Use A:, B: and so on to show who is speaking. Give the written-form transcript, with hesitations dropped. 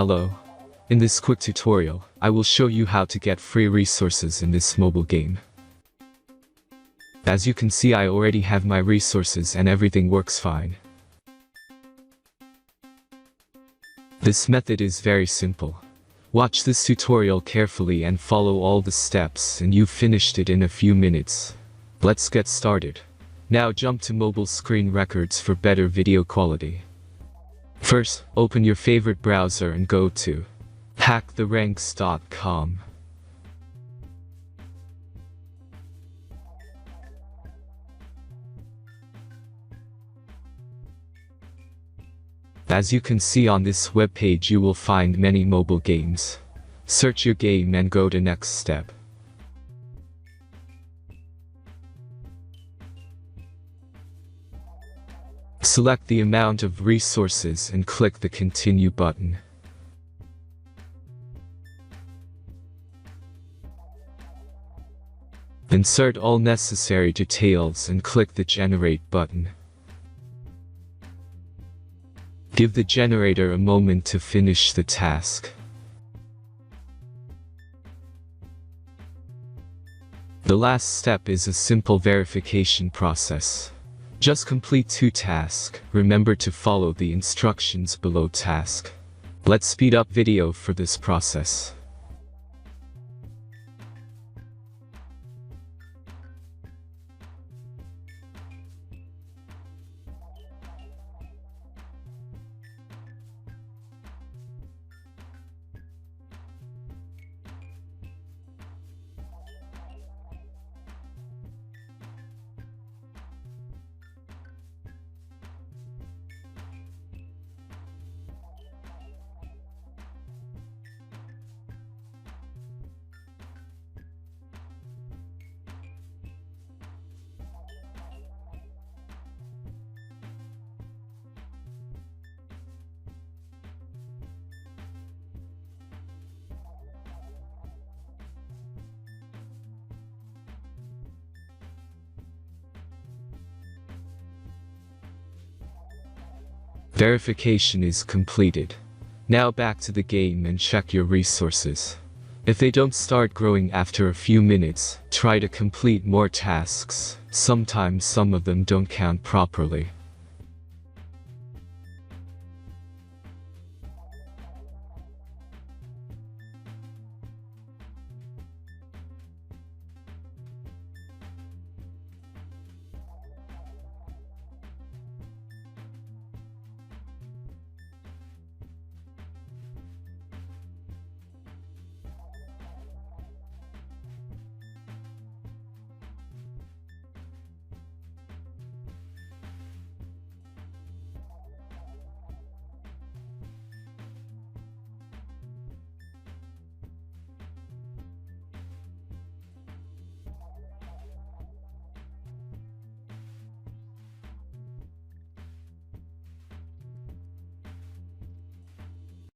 A: Hello. In this quick tutorial, I will show you how to get free resources in this mobile game. As you can see, I already have my resources and everything works fine. This method is very simple. Watch this tutorial carefully and follow all the steps and you've finished it in a few minutes. Let's get started. Now jump to mobile screen records for better video quality. First, open your favorite browser and go to hacktheranks.com. As you can see on this web page, you will find many mobile games. Search your game and go to next step. Select the amount of resources and click the Continue button. Insert all necessary details and click the Generate button. Give the generator a moment to finish the task. The last step is a simple verification process. Just complete 2 tasks. Remember to follow the instructions below task. Let's speed up video for this process. Verification is completed. Now back to the game and check your resources. If they don't start growing after a few minutes, try to complete more tasks. Sometimes some of them don't count properly.